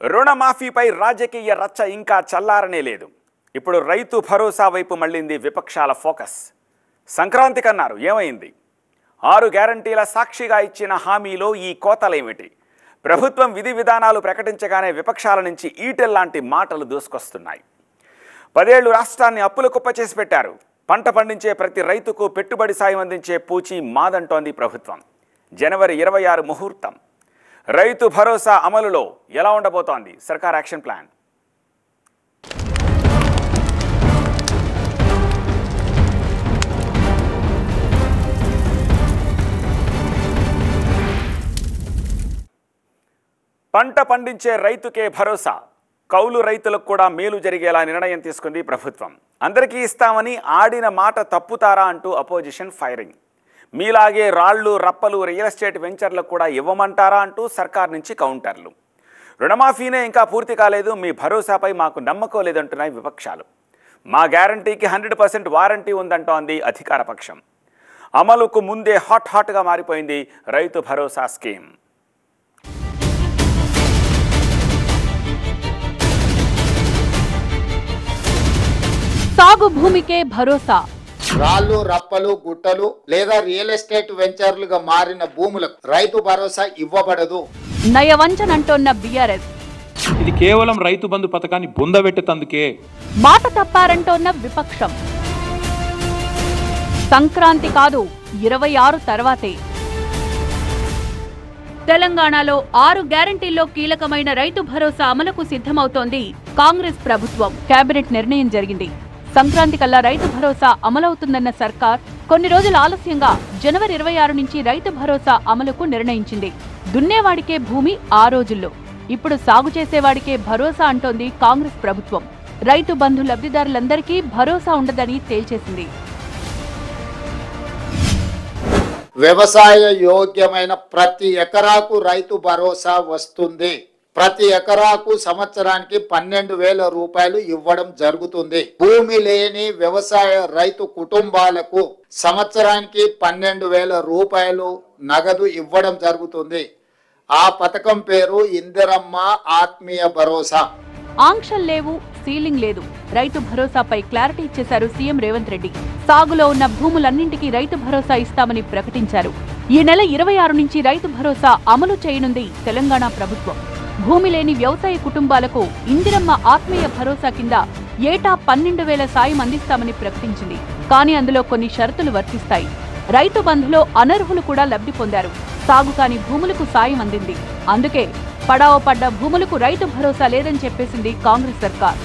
రుణమాఫీపై రాజకీయ రచ్చ ఇంకా చల్లారనే లేదు. ఇప్పుడు రైతు భరోసా వైపు మళ్ళింది విపక్షాల ఫోకస్. సంక్రాంతికి అన్నారు, ఏమైంది? 6 గ్యారంటీల సాక్షిగా ఇచ్చిన హామీలో ఈ కోతలేమిటి? ప్రభుత్వం విధి విధానాలు ప్రకటించగానే విపక్షాల నుంచి ఈటెల్లాంటి మాటలు దూసుకొస్తున్నాయి. 10 ఏళ్లు రాష్ట్రాన్ని అప్పుల కుప్ప చేసి పెట్టారు. పంట పండించే ప్రతి రైతుకు పెట్టుబడి సాయం అందించే పూచి మాదంటోంది ప్రభుత్వం. జనవరి 26 ముహూర్తం. రైతు భరోసా అమలులో ఎలా ఉండబోతోంది సర్కార్ యాక్షన్ ప్లాన్? పంట పండించే రైతుకే భరోసా. కౌలు రైతులకు కూడా మేలు జరిగేలా నిర్ణయం తీసుకుంది ప్రభుత్వం. అందరికీ ఇస్తామని ఆడిన మాట తప్పుతారా అంటూ అపోజిషన్ ఫైరింగ్. మీలాగే రాళ్లు రప్పలు రియల్ ఎస్టేట్ వెంచర్లకు కూడా ఇవ్వమంటారా అంటూ సర్కార్ నుంచి కౌంటర్లు. రుణమాఫీనే ఇంకా పూర్తి కాలేదు, మీ భరోసాపై మాకు నమ్మకం లేదంటున్నాయి విపక్షాలు. మా గ్యారంటీకి 100% వారంటీ ఉందంటోంది అధికార పక్షం. అమలుకు ముందే హాట్గా మారిపోయింది రైతు భరోసా స్కీమ్. సాగు భూమికే భరోసా. రాళ్లు రప్పలు గుట్టలు లేదా రియల్ ఎస్టేట్ వెంచర్లుగా మారిన భూములకు రైతు భరోసా ఇవ్వబడదు. నయవంచనంటోన్న బీఆర్ఎస్. ఇది కేవలం రైతు బంధు పథకాన్ని బొందబెట్టేందుకే. మాట తప్పారంటోన్న విపక్షం. సంక్రాంతి కాదు, 26 తర్వాతే. తెలంగాణలో 6 గ్యారంటీల్లో కీలకమైన రైతు భరోసా అమలుకు సిద్ధమవుతోంది కాంగ్రెస్ ప్రభుత్వం. కేబినెట్ నిర్ణయం జరిగింది. సంక్రాంతి కల్లా రైతు భరోసా అమలవుతుందన్న సర్కార్ కొన్ని రోజులు ఆలస్యంగా జనవరి 26 నుంచి రైతు భరోసా అమలుకు నిర్ణయించింది. దున్నేవాడికే భూమి ఆ రోజుల్లో. ఇప్పుడు సాగు చేసేవాడికే భరోసా అంటోంది కాంగ్రెస్ ప్రభుత్వం. రైతు బంధు లబ్ధిదారులందరికీ భరోసా ఉండదని తేల్చేసింది. వ్యవసాయ యోగ్యమైన ప్రతి ఎకరాకు రైతు భరోసా వస్తుంది. ప్రతి ఎకరాకు సంవత్సరానికి 12,000 రూపాయలు ఇవ్వడం జరుగుతుంది. భూమి లేని వ్యవసాయ రైతు కుటుంబాలకు సంవత్సరానికి 12,000 రూపాయలు నగదు ఇవ్వడం జరుగుతుంది. ఆ పథకం పేరు ఇందిరమ్మ ఆత్మీయ భరోసా. ఆంక్షలు లేవు, సీలింగ్ లేదు. రైతు భరోసాపై క్లారిటీ ఇచ్చేశారు సీఎం రేవంత్ రెడ్డి. సాగులో ఉన్న భూములన్నింటికీ రైతు భరోసా ఇస్తామని ప్రకటించారు. ఈ నెల 26 నుంచి రైతు భరోసా అమలు చేయనుంది తెలంగాణ ప్రభుత్వం. భూమి లేని వ్యవసాయ కుటుంబాలకు ఇందిరమ్మ ఆత్మీయ భరోసా కింద ఏటా 12,000 సాయం అందిస్తామని ప్రకటించింది. కానీ అందులో కొన్ని షరతులు వర్తిస్తాయి. రైతు బంధులో అనర్హులు కూడా లబ్ధి పొందారు. సాగు కాని భూములకు సాయం అందింది. అందుకే పడావ పడ్డ భూములకు రైతు భరోసా లేదని చెప్పేసింది కాంగ్రెస్ సర్కార్.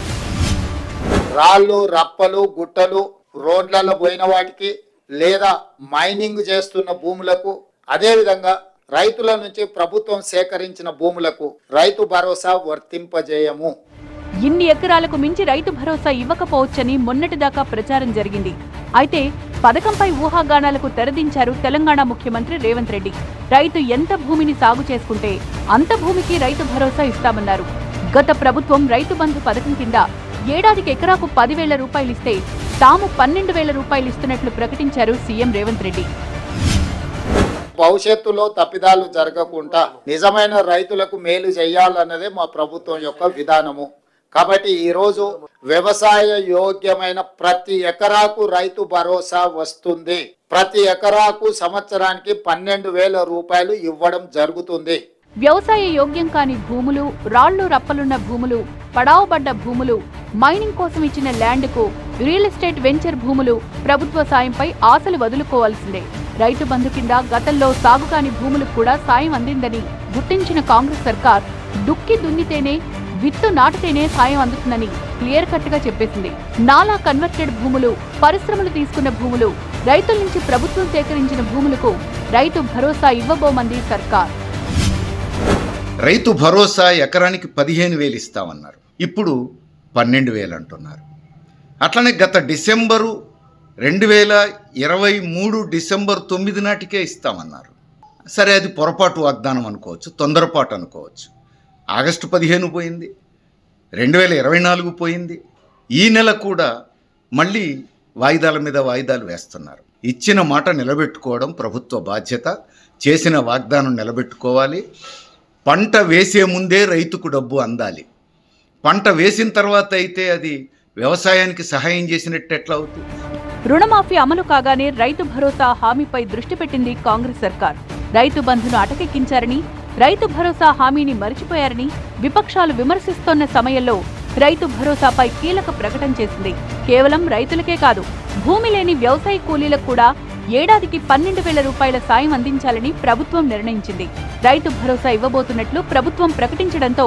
రాళ్లు రప్పలు గుట్టలు రోడ్లలో పోయిన వాటికి లేదా మైనింగ్ చేస్తున్న భూములకు, అదేవిధంగా రైతుల నుంచి ప్రభుత్వం సేకరించిన భూములకు రైతు భరోసా వర్తింపజేయము. ఇన్ని ఎకరాలకు మించి రైతు భరోసా ఇవ్వకపోవచ్చని మొన్నటిదాకా ప్రచారం జరిగింది. అయితే పథకంపై ఊహాగానాలకు తెరదించారు తెలంగాణ ముఖ్యమంత్రి రేవంత్ రెడ్డి. రైతు ఎంత భూమిని సాగు చేసుకుంటే అంత భూమికి రైతు భరోసా ఇస్తామన్నారు. గత ప్రభుత్వం రైతు బంధు పథకం కింద ఏడాదికి ఎకరాకు 10,000 రూపాయలు ఇస్తే తాము 12,000 రూపాయలు ఇస్తున్నట్లు ప్రకటించారు సీఎం రేవంత్ రెడ్డి. భవిష్యత్తులో తప్పిదాలు జరగకుండా నిజమైన రైతులకు మేలు చేయాలన్నదే మా ప్రభుత్వం యొక్క విధానము. కాబట్టి ఈరోజు వ్యవసాయ యోగ్యమైన ప్రతి ఎకరాకు రైతు భరోసా వస్తుంది. ప్రతి ఎకరాకు సంవత్సరానికి 12,000 రూపాయలు ఇవ్వడం జరుగుతుంది. వ్యవసాయ యోగ్యం కాని భూములు, రాళ్లు రప్పలున్న భూములు, పడావబడ్డ భూములు, మైనింగ్ కోసం ఇచ్చిన ల్యాండ్కు, రియల్ ఎస్టేట్ వెంచర్ భూములు ప్రభుత్వ సాయంపై ఆశలు వదులుకోవాల్సిందే. రైతు బంధు కింద గతంలో సాగు కాని భూములకు కూడా సాయం అందిందని గుర్తించిన కాంగ్రెస్ సర్కార్ దుక్కి దున్నితేనే, విత్తు నాటితేనే సాయం అందుతుందని క్లియర్ కట్ గా చెప్పేసింది. నాలా కన్వర్టెడ్ భూములు, పరిశ్రమలు తీసుకున్న భూములు, రైతుల నుంచి ప్రభుత్వం సేకరించిన భూములకు రైతు భరోసా ఇవ్వబోమంది సర్కార్. రైతు భరోసా ఎకరానికి 15,000 ఇస్తామన్నారు. ఇప్పుడు 12,000 అంటున్నారు. అట్లనే గత డిసెంబరు 2023 డిసెంబర్ 9 నాటికే ఇస్తామన్నారు. సరే, అది పొరపాటు వాగ్దానం అనుకోవచ్చు, తొందరపాటు అనుకోవచ్చు. ఆగస్టు 15 పోయింది, 2024 పోయింది. ఈ నెల కూడా మళ్ళీ వాయిదాల మీద వాయిదాలు వేస్తున్నారు. ఇచ్చిన మాట నిలబెట్టుకోవడం ప్రభుత్వ బాధ్యత. చేసిన వాగ్దానం నిలబెట్టుకోవాలి. పంట వేసే ముందే రైతుకు డబ్బు అందాలి. పంట వేసిన తర్వాత అయితే అది వ్యవసాయానికి సహాయం చేసినట్టు ఎట్లా అవుతుంది? రుణమాఫీ అమలు కాగానే రైతు భరోసా హామీపై దృష్టి పెట్టింది కాంగ్రెస్ సర్కార్. రైతు బంధును అటకెక్కించారని, రైతు భరోసా హామీని మరిచిపోయారని విపక్షాలు విమర్శిస్తోన్న సమయంలో రైతు భరోసాపై కీలక ప్రకటన చేసింది. కేవలం రైతులకే కాదు, భూమి లేని వ్యవసాయ కూలీలకు కూడా ఏడాదికి 12,000 రూపాయల సాయం అందించాలని ప్రభుత్వం నిర్ణయించింది. రైతు భరోసా ఇవ్వబోతున్నట్లు ప్రభుత్వం ప్రకటించడంతో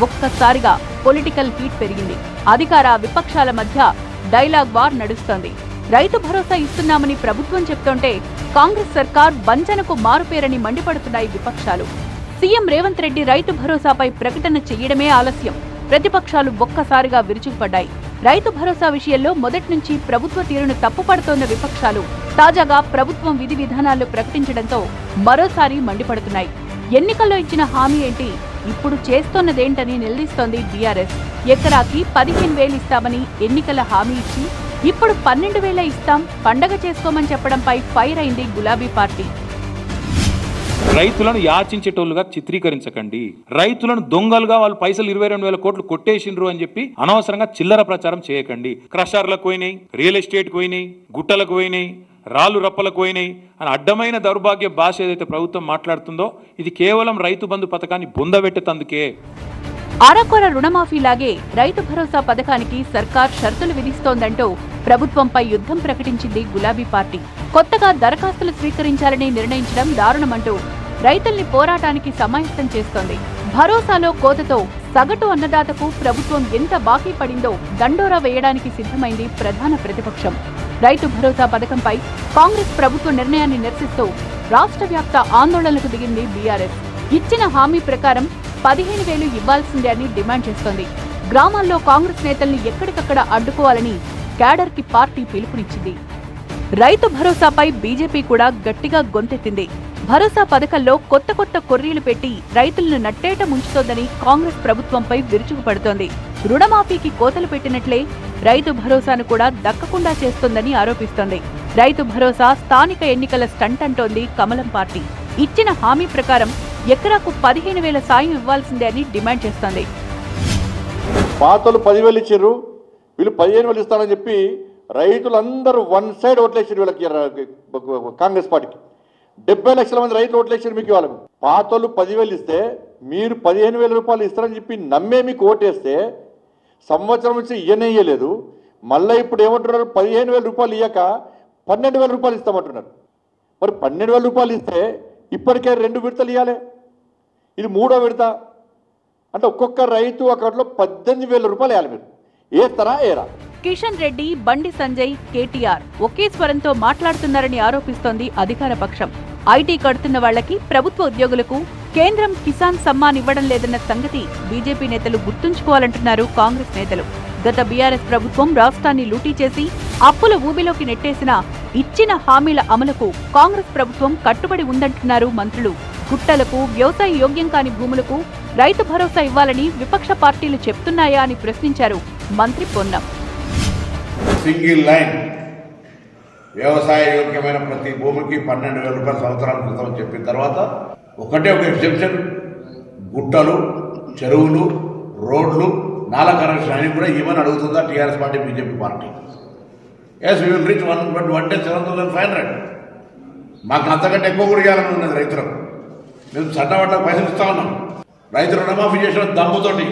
ఒక్కసారిగా పొలిటికల్ హీట్ పెరిగింది. అధికార విపక్షాల మధ్య డైలాగ్ వార్ నడుస్తోంది. రైతు భరోసా ఇస్తున్నామని ప్రభుత్వం చెప్తోంటే కాంగ్రెస్ సర్కార్ వంచనకు మారుపేరని మండిపడుతున్నాయి విపక్షాలు. సీఎం రేవంత్ రెడ్డి రైతు భరోసాపై ప్రకటన చేయడమే ఆలస్యం. ప్రతిపక్షాలు ఒక్కసారిగా విరుచుకుపడ్డాయి. రైతు భరోసా విషయంలో మొదటి నుంచి ప్రభుత్వ తీరును తప్పుపడుతోన్న విపక్షాలు తాజాగా ప్రభుత్వం విధి విధానాలు ప్రకటించడంతో మరోసారి మండిపడుతున్నాయి. ఎన్నికల్లో ఇచ్చిన హామీ ఏంటి, ఇప్పుడు చేస్తోన్నదేంటని నిలదీస్తోంది బీఆర్ఎస్. ఎకరాకి 15,000 ఇస్తామని ఎన్నికల హామీ ఇచ్చి ఇప్పుడు 12,000 ఇస్తాం, పండగ చేసుకోమని చెప్పడంపై ఫైర్ అయింది గులాబీ పార్టీ. రైతులను యాచించేటోళ్లుగా చిత్రీకరించకండి. రైతులను దొంగలుగా వాళ్ళు పైసలు 22,000 కోట్లు కొట్టేసిండ్రు అని చెప్పి అనవసరంగా చిల్లర ప్రచారం చేయకండి. క్రషర్లకు పోయినాయి, రియల్ ఎస్టేట్ పోయినాయి, గుట్టలకు పోయినాయి, రాళ్ళు రప్పలకు పోయినాయి అని అడ్డమైన దౌర్భాగ్య భాష ఏదైతే ప్రభుత్వం మాట్లాడుతుందో ఇది కేవలం రైతు బంధు పథకాన్ని బొందబెట్టేందుకే. అరకొర రుణమాఫీలాగే రైతు భరోసా పథకానికి సర్కార్ షరతులు విధిస్తోందంటూ ప్రభుత్వంపై యుద్ధం ప్రకటించింది గులాబీ పార్టీ. కొత్తగా దరఖాస్తులు స్వీకరించాలని నిర్ణయించడం దారుణమంటూ రైతుల్ని పోరాటానికి సమాయత్తం చేస్తోంది. భరోసాలో కోతతో సగటు అన్నదాతకు ప్రభుత్వం ఎంత బాకీ పడిందో దండోరా వేయడానికి సిద్ధమైంది ప్రధాన ప్రతిపక్షం. రైతు భరోసా పథకంపై కాంగ్రెస్ ప్రభుత్వ నిర్ణయాన్ని నిరసిస్తూ రాష్ట్ర వ్యాప్త ఆందోళనకు దిగింది బీఆర్ఎస్. ఇచ్చిన హామీ ప్రకారం 15,000 ఇవ్వాల్సిందే అని డిమాండ్ చేస్తోంది. గ్రామాల్లో కాంగ్రెస్ నేతల్ని ఎక్కడికక్కడ అడ్డుకోవాలని క్యాడర్ కి పార్టీ పిలుపునిచ్చింది. రైతు భరోసాపై బీజేపీ కూడా గట్టిగా గొంతెత్తింది. భరోసా పథకంలో కొత్త కొత్త కొర్రీలు పెట్టి రైతులను నట్టేట ముంచుతోందని కాంగ్రెస్ ప్రభుత్వంపై విరుచుకుపడుతోంది. రుణమాఫీకి కోతలు పెట్టినట్లే రైతు భరోసాను కూడా దక్కకుండా చేస్తోందని ఆరోపిస్తోంది. రైతు భరోసా స్థానిక ఎన్నికల స్టంట్ అంటోంది కమలం పార్టీ. ఇచ్చిన హామీ ప్రకారం ఎకరాకు 15,000 సాయం ఇవ్వాల్సిందే అని డిమాండ్ చేస్తోంది. పాతలు 10,000 ఇచ్చారు, వీళ్ళు 15,000 ఇస్తారని చెప్పి రైతులందరూ వన్ సైడ్ ఓట్లేసారు వీళ్ళకి, కాంగ్రెస్ పార్టీకి. 70 లక్షల మంది రైతులు ఓట్లేసారు మీకు. వాళ్ళకు పాతలు 10,000 ఇస్తే మీరు 15,000 రూపాయలు ఇస్తారని చెప్పి నమ్మే మీకు ఓటేస్తే సంవత్సరం నుంచి ఇయ్యలేదు. మళ్ళీ ఇప్పుడు ఏమంటున్నారు, 15,000 రూపాయలు ఇయ్యక 12,000 రూపాయలు ఇస్తామంటున్నారు. మరి 12,000 రూపాయలు ఇస్తే ఇప్పటికే 2 విడతలు ఇవ్వాలి, ఇది 3వ విడత. అంటే ఒక్కొక్క రైతు అకౌంట్లో 18,000 రూపాయలు వేయాలి. మీరు ఏస్తారా ఏరా? కిషన్ రెడ్డి, బండి సంజయ్, కేటీఆర్ ఒకే స్వరంతో మాట్లాడుతున్నారని ఆరోపిస్తోంది అధికార పక్షం. ఐటీ కడుతున్న వాళ్లకి, ప్రభుత్వ ఉద్యోగులకు కేంద్రం కిసాన్ సమ్మాన్ ఇవ్వడం లేదన్న సంగతి బీజేపీ నేతలు గుర్తుంచుకోవాలంటున్నారు కాంగ్రెస్ నేతలు. గత బీఆర్ఎస్ ప్రభుత్వం రాష్ట్రాన్ని లూటీ చేసి అప్పుల ఊబిలోకి నెట్టేసినా ఇచ్చిన హామీల అమలుకు కాంగ్రెస్ ప్రభుత్వం కట్టుబడి ఉందంటున్నారు మంత్రులు. గుట్టలకు, వ్యవసాయ యోగ్యం కాని భూములకు రైతు భరోసా ఇవ్వాలని విపక్ష పార్టీలు చెప్తున్నాయా అని ప్రశ్నించారు మంత్రి పొన్నం. సింగిల్ లైన్ వ్యవసాయ యోగ్యమైన ప్రతి భూమికి 12,000 రూపాయల సంవత్సరాల క్రితం చెప్పిన తర్వాత ఒకటే ఒక ఎగ్జెప్షన్, గుట్టలు, చెరువులు, రోడ్లు, నాలా కనెక్షన్ అని కూడా ఇవ్వని అడుగుతుందా TRS party, BJP party? Yes, we will reach 1,7,500. మాకు అంతకంటే ఎక్కువ కూడా ఇవ్వాలని ఉన్నది రైతులకు. మేము చట్టబట్ల పైసలు ఇస్తా ఉన్నాం. రైతు రుణమాఫీ చేసిన దమ్ముతోటి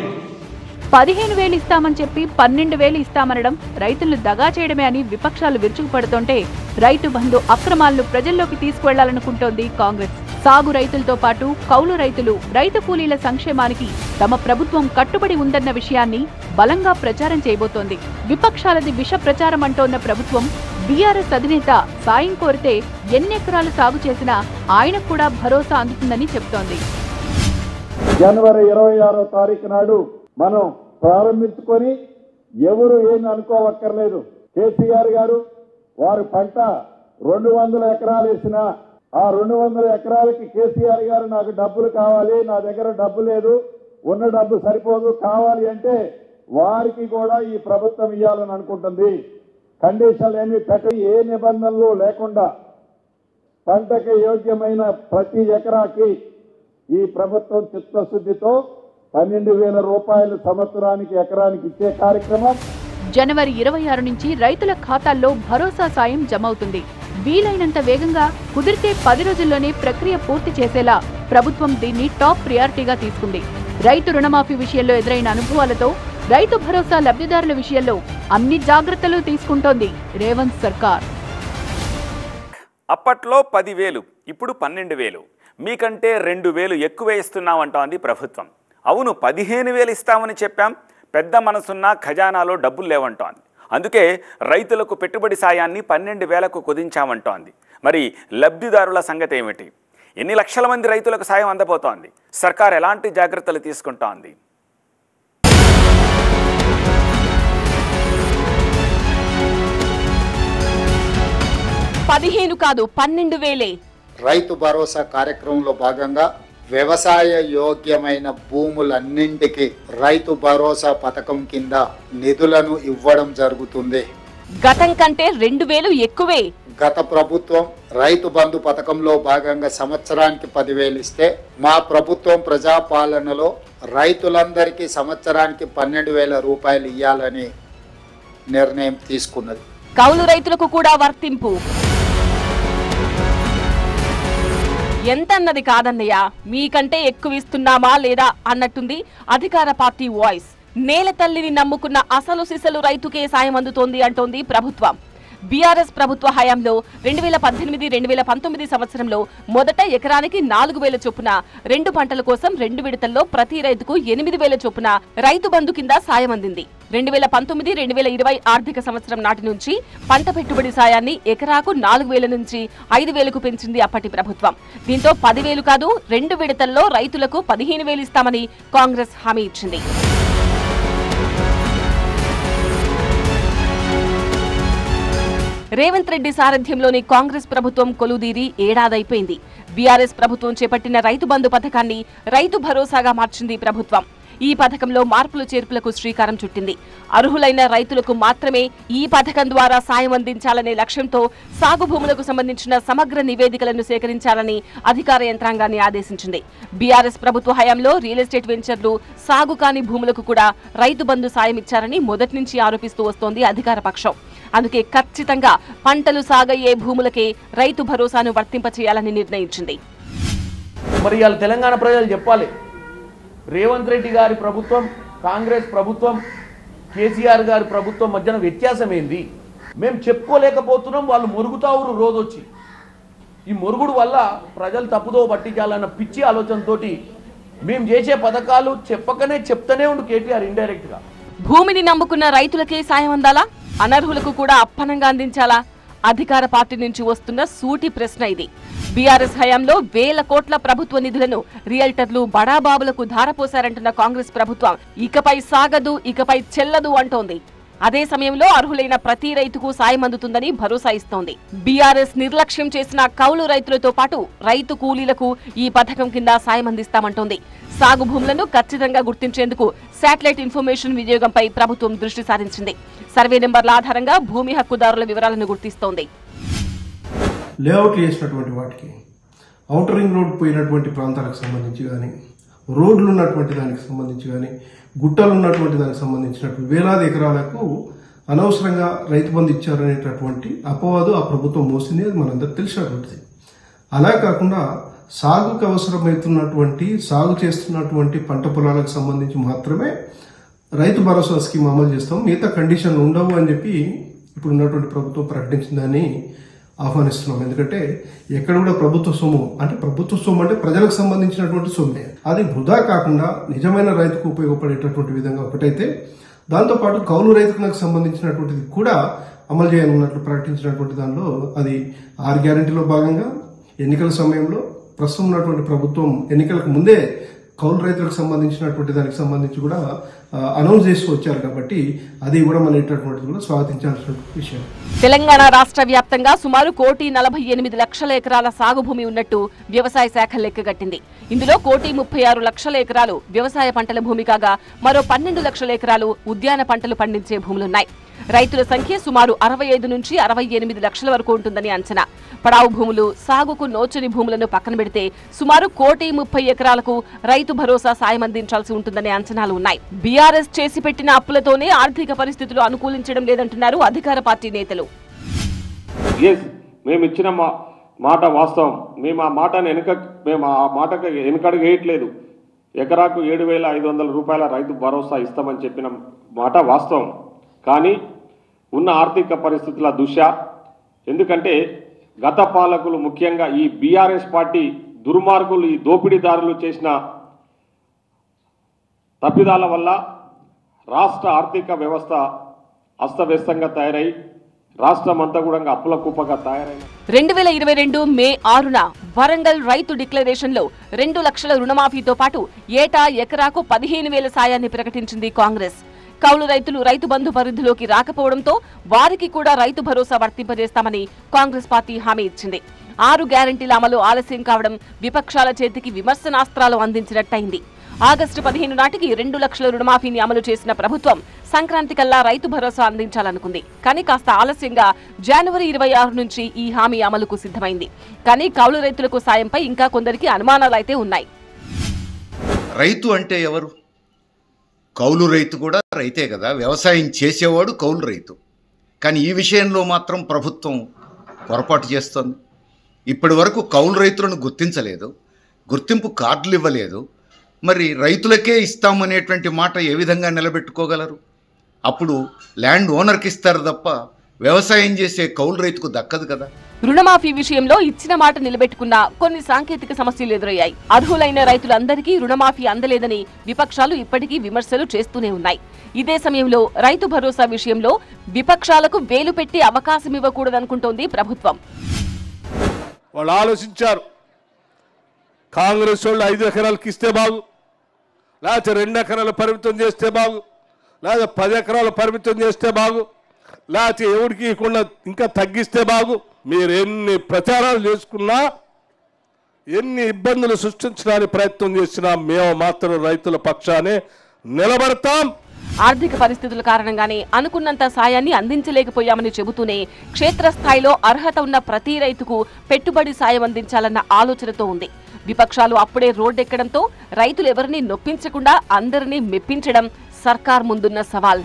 15,000 ఇస్తామని చెప్పి 12,000 ఇస్తామనడం రైతులను దగా చేయడమే అని విపక్షాలు విరుచుకుపడుతుంటే రైతు బంధు అక్రమాలను ప్రజల్లోకి తీసుకువెళ్లాలనుకుంటోంది కాంగ్రెస్. సాగు రైతులతో పాటు కౌలు రైతులు, రైతు కూలీల సంక్షేమానికి తమ ప్రభుత్వం కట్టుబడి ఉందన్న విషయాన్ని బలంగా ప్రచారం చేయబోతోంది. విపక్షాలది విష ప్రచారం అంటోన్న ప్రభుత్వం బీఆర్ఎస్ అధినేత సాయం కోరితే ఎన్నెకరాలు సాగు చేసినా ఆయనకు కూడా భరోసా అందుతుందని చెప్తోంది. జనవరి 26వ తారీఖు నాడు మనం ప్రారంభించుకొని ఎవరు ఏమి అనుకోవక్కర్లేదు. కేసీఆర్ గారు వారు పంట 200 ఎకరాలు వేసినా ఆ 200 ఎకరాలకి కేసీఆర్ గారు నాకు డబ్బులు కావాలి, నా దగ్గర డబ్బు లేదు, ఉన్న డబ్బు సరిపోదు, కావాలి అంటే వారికి కూడా ఈ ప్రభుత్వం ఇవ్వాలని అనుకుంటుంది. కండిషన్లు ఏమి పెట్టి ఏ నిబంధనలు లేకుండా పంటకి యోగ్యమైన ప్రతి ఎకరాకి ఈ ప్రభుత్వం చిత్తశుద్ధితో 12,000 రూపాయలు సంవత్సరానికి ఎకరానికి ఇచ్చే కార్యక్రమం జనవరి 26 నుంచి రైతుల ఖాతాల్లో భరోసా సాయం జమవుతుంది. వీలైనంత వేగంగా, కుదిరితే 10 రోజుల్లోనే ప్రక్రియ పూర్తి చేసేలా ప్రభుత్వం దీన్ని టాప్ ప్రియారిటీగా తీసుకుంది. రైతు రుణమాఫీ విషయంలో ఎదురైన అనుభవాలతో రైతు భరోసా లబ్ధిదారుల విషయంలో అన్ని జాగ్రత్తలు తీసుకుంటోంది రేవంత్ సర్కార్. అప్పట్లో 10,000, ఇప్పుడు 12,000. మీకంటే 2,000 ఎక్కువే ఇస్తున్నామంటోంది ప్రభుత్వం. అవును, 15,000 ఇస్తామని చెప్పాం, పెద్ద మనసున్న ఖజానాలో డబ్బులు లేవంటోంది. అందుకే రైతులకు పెట్టుబడి సాయాన్ని 12,000కు కుదించామంటోంది. మరి లబ్ధిదారుల సంగతి ఏమిటి? ఎన్ని లక్షల మంది రైతులకు సాయం అందబోతోంది? సర్కార్ ఎలాంటి జాగ్రత్తలు తీసుకుంటోంది? కాదు 12,000. రైతు భరోసా కార్యక్రమంలో భాగంగా వ్యవసాయ యోగ్యమైన భూములన్నింటికి రైతు భరోసా పథకం కింద నిధులను ఇవ్వడం జరుగుతుంది. గతం కంటే 2,000 ఎక్కువే. గత ప్రభుత్వం రైతు బంధు పథకంలో భాగంగా సంవత్సరానికి 10,000 ఇస్తే, మా ప్రభుత్వం ప్రజాపాలనలో రైతులందరికీ సంవత్సరానికి 12,000 రూపాయలు ఇవ్వాలని నిర్ణయం తీసుకున్నది. కౌలు రైతులకు కూడా వర్తింపు. ఎంత అన్నది కాదన్నయ్య, మీకంటే ఎక్కువ ఇస్తున్నామా లేదా అన్నట్టుంది అధికార పార్టీ వాయిస్. నేల తల్లిని నమ్ముకున్న అసలు సిసలు రైతుకే సాయం అందుతోంది అంటోంది ప్రభుత్వం. బీఆర్ఎస్ ప్రభుత్వ హయాంలో 2018-2019 సంవత్సరంలో మొదట ఎకరానికి 4,000 చొప్పున, 2 పంటల కోసం 2 విడతల్లో ప్రతి రైతుకు 8,000 చొప్పున రైతు బంధు కింద సాయం అందింది. 2019-2020 ఆర్థిక సంవత్సరం నాటి నుంచి పంట పెట్టుబడి సాయాన్ని ఎకరాకు 4,000 నుంచి 5,000కు పెంచింది అప్పటి ప్రభుత్వం. దీంతో 10,000 కాదు, 2 విడతల్లో రైతులకు 15,000 ఇస్తామని కాంగ్రెస్ హామీ ఇచ్చింది. రేవంత్ రెడ్డి సారథ్యంలోని కాంగ్రెస్ ప్రభుత్వం కొలుదీరి ఏడాదైపోయింది. బీఆర్ఎస్ ప్రభుత్వం చేపట్టిన రైతు బంధు పథకాన్ని రైతు భరోసాగా మార్చింది ప్రభుత్వం. ఈ పథకంలో మార్పులు చేర్పులకు శ్రీకారం చుట్టింది. అర్హులైన రైతులకు మాత్రమే ఈ పథకం ద్వారా సాయం అందించాలనే లక్ష్యంతో సాగు భూములకు సంబంధించిన సమగ్ర నివేదికలను సేకరించాలని అధికార యంత్రాంగాన్ని ఆదేశించింది. బీఆర్ఎస్ ప్రభుత్వ హయాంలో రియల్ ఎస్టేట్ వెంచర్లు, సాగు కాని భూములకు కూడా రైతు బంధు సాయం ఇచ్చారని మొదటి నుంచి ఆరోపిస్తూ వస్తోంది అధికార పక్షం. అందుకే ఖచ్చితంగా పంటలు సాగయ్యే భూములకే రైతు భరోసాను వర్తింపచేయాలని నిర్ణయించింది. మరి ఇవాళ తెలంగాణ ప్రజలు చెప్పాలి, రేవంత్ రెడ్డి గారి ప్రభుత్వం, కాంగ్రెస్ ప్రభుత్వం, కేసీఆర్ గారి ప్రభుత్వం మధ్యన వ్యత్యాసం ఏంది? మేము చెప్పుకోలేకపోతున్నాం, వాళ్ళు మొరుగుతావురు రోజొచ్చి. ఈ మొరుగుడు వల్ల ప్రజలు తప్పుదో పట్టించాలన్న పిచ్చి ఆలోచనతోటి మేము చేసే పథకాలు చెప్పకనే చెప్తూనే ఉండు కేటీఆర్ ఇండైరెక్ట్గా. భూమిని నమ్ముకున్న రైతులకే సాయం అందాలా? అనర్హులకు కూడా అప్పనంగా అందించాలా? అధికార పార్టీ నుంచి వస్తున్న సూటి ప్రశ్న ఇది. బీఆర్ఎస్ హయాంలో వేల కోట్ల ప్రభుత్వ నిధులను రియల్టర్లు, బడాబాబులకు ధారపోశారంటున్న కాంగ్రెస్ ప్రభుత్వం ఇకపై సాగదు, ఇకపై చెల్లదు అంటోంది. అదే సమయంలో అర్హులైన ప్రతి రైతుకు సాయం అందుతుందని భరోసా ఇస్తోంది. బీఆర్ఎస్ నిర్లక్ష్యం చేసిన కౌలు రైతులతో పాటు రైతు కూలీలకు ఈ పథకం కింద సాయం అందిస్తామంటోంది. సాగు భూములను ఖచ్చితంగా గుర్తించేందుకు శాటిలైట్ ఇన్ఫర్మేషన్ వినియోగంపై ప్రభుత్వం దృష్టి సారించింది. సర్వే నెంబర్ల ఆధారంగా భూమి హక్కుదారుల వివరాలను గుర్తిస్తోంది. లేఅవుట్లు చేసినటువంటి వాటికి, ఔటర్ రింగ్ రోడ్ పోయినటువంటి ప్రాంతాలకు సంబంధించి కానీ, రోడ్లు ఉన్నటువంటి దానికి సంబంధించి కానీ, గుట్టలు ఉన్నటువంటి దానికి సంబంధించినటువంటి వేలాది ఎకరాలకు అనవసరంగా రైతు బంధు ఇచ్చారనేటటువంటి అపవాదు ఆ ప్రభుత్వం మోసింది. అది మనందరికి తెలిసినటువంటిది. అలా కాకుండా సాగుకు అవసరమవుతున్నటువంటి, సాగు చేస్తున్నటువంటి పంట పొలాలకు సంబంధించి మాత్రమే రైతు భరోసా స్కీమ్ అమలు చేస్తాం, మిగతా కండిషన్లు ఉండవు అని చెప్పి ఇప్పుడు ఉన్నటువంటి ప్రభుత్వం ప్రకటించిందని ఆహ్వానిస్తున్నాం. ఎందుకంటే ఎక్కడ కూడా ప్రభుత్వ సొమ్ము అంటే ప్రజలకు సంబంధించినటువంటి సొమ్మే, అది వృధా కాకుండా నిజమైన రైతుకు ఉపయోగపడేటటువంటి విధంగా ఒకటైతే, దాంతోపాటు కౌలు రైతులకు సంబంధించినటువంటిది కూడా అమలు చేయనున్నట్లు ప్రకటించినటువంటి దానిలో అది 6 గ్యారెంటీలో భాగంగా ఎన్నికల సమయంలో ప్రస్తుతం ఉన్నటువంటి ప్రభుత్వం ఎన్నికలకు ముందే కౌలు రైతులకు సంబంధించినటువంటి దానికి సంబంధించి కూడా అనౌన్స్ చేసి వచ్చారు. కాబట్టి అది ఇవ్వడం అనేటటువంటిది కూడా స్వాగతించాల్సిన విషయం. తెలంగాణ రాష్ట్ర వ్యాప్తంగా సుమారు 1,48,00,000 ఎకరాల సాగు భూమి ఉన్నట్టు వ్యవసాయ శాఖ లెక్కగట్టింది. ఇందులో 1,36,00,000 ఎకరాలు వ్యవసాయ పంటల భూమి కాగా, మరో 12 లక్షల ఎకరాలు ఉద్యాన పంటలు పండించే భూములున్నాయి. రైతుల సంఖ్య సుమారు 65 నుంచి 68 లక్షల వరకు ఉంటుందని అంచనా. పడావు భూములు, సాగుకు నోచని భూములను పక్కన పెడితే సుమారు 1,30 ఎకరాలకు రైతు భరోసా సాయం అందించాల్సి ఉంటుందనే అంచనాలు ఉన్నాయి. బీఆర్ఎస్ చేసి పెట్టిన అప్పులతోనే ఆర్థిక పరిస్థితులు అనుకూలించడం లేదంటున్నారు అధికార పార్టీ నేతలు. మేము ఇచ్చిన మాట వాస్తవం. మేము ఆ మాటకు వెనుకడుగు వేయట్లేదు. ఎకరాకు 7,500 రూపాయల రైతు భరోసా ఇస్తామని చెప్పిన మాట వాస్తవం. కానీ ఉన్న ఆర్థిక పరిస్థితుల దృష్ట్యా, ఎందుకంటే గత పాలకులు ముఖ్యంగా ఈ బీఆర్ఎస్ పార్టీ దుర్మార్గులు, ఈ దోపిడీదారులు చేసిన తప్పిదాల వల్ల రాష్ట్ర ఆర్థిక వ్యవస్థ అస్తవ్యస్తంగా తయారై రాష్ట్రం అంతా కూడా అప్పుల కుప్పగా తయారైంది. 2022 మే 6న వరంగల్ రైతు డిక్లరేషన్ లో 2 లక్షల రుణమాఫీతో పాటు ఏటా ఎకరాకు 15,000 సాయాన్ని ప్రకటించింది కాంగ్రెస్. కౌలు రైతులు రైతు బంధు పరిధిలోకి రాకపోవడంతో వారికి కూడా రైతు భరోసా వర్తింపజేస్తామని కాంగ్రెస్ పార్టీ హామీ ఇచ్చింది. 6 గ్యారంటీల అమలు ఆలస్యం కావడం విపక్షాల చేతికి విమర్శనాస్త్రాలు అందించినట్టయింది. ఆగస్టు 15 నాటికి 2 లక్షల రుణమాఫీని అమలు చేసిన ప్రభుత్వం సంక్రాంతి కల్లా రైతు భరోసా అందించాలనుకుంది. కానీ కాస్త ఆలస్యంగా జనవరి 26 నుంచి ఈ హామీ అమలుకు సిద్ధమైంది. కానీ కౌలు రైతులకు సాయంపై ఇంకా కొందరికి అనుమానాలైతే ఉన్నాయి. రైతు అంటే ఎవరు? కౌలు రైతు కూడా రైతే కదా, వ్యవసాయం చేసేవాడు కౌలు రైతు. కానీ ఈ విషయంలో మాత్రం ప్రభుత్వం పొరపాటు చేస్తోంది. ఇప్పటి వరకు కౌలు రైతులను గుర్తించలేదు, గుర్తింపు కార్డులు ఇవ్వలేదు. మరి రైతులకే ఇస్తామనేటువంటి మాట ఏ విధంగా నిలబెట్టుకోగలరు? అప్పుడు ల్యాండ్ ఓనర్కి ఇస్తారు తప్ప వ్యవసాయం చేసే కౌలు రైతుకు దక్కదు కదా. రుణమాఫీ విషయంలో ఇచ్చిన మాట నిలబెట్టుకున్న కొన్ని సాంకేతిక సమస్యలు ఎదురయ్యాయి. అర్హులైన రైతులందరికీ రుణమాఫీ అందలేదని విపక్షాలు ఇప్పటికీ విమర్శలు చేస్తూనే ఉన్నాయి. ఇదే సమయంలో రైతు భరోసా విషయంలో విపక్షాలకు వేలు పెట్టి అవకాశం ఇవ్వకూడదనుకుంటోంది ప్రభుత్వం. వాళ్ళు ఆలోచించారు, కాంగ్రెస్ వాళ్ళు 5 ఎకరాలకి ఇస్తే బాగు, లేకపోతే 2 ఎకరాలు పరిమితం చేస్తే బాగు, లేదా 10 ఎకరాలు పరిమితం చేస్తే బాగు, లేకపోతే ఎవరికి ఇవ్వకుండా ఇంకా తగ్గిస్తే బాగు. మీరు ఎన్ని ప్రచారాలు చేసుకున్నా, ఎన్ని ఇబ్బందులు సృష్టించడానికి ప్రయత్నం చేసినా మేము మాత్రం రైతుల పక్షానే నిలబడతాం. ఆర్థిక పరిస్థితుల కారణంగానే అనుకున్నంత సాయాన్ని అందించలేకపోయామని చెబుతూనే క్షేత్రస్థాయిలో అర్హత ఉన్న ప్రతి రైతుకు పెట్టుబడి సాయం అందించాలన్న ఆలోచనతో ఉంది. విపక్షాలు అప్పుడే రోడ్డెక్కడంతో రైతులు ఎవరిని నొప్పించకుండా అందరినీ మెప్పించడం సర్కార్ ముందున్న సవాల్.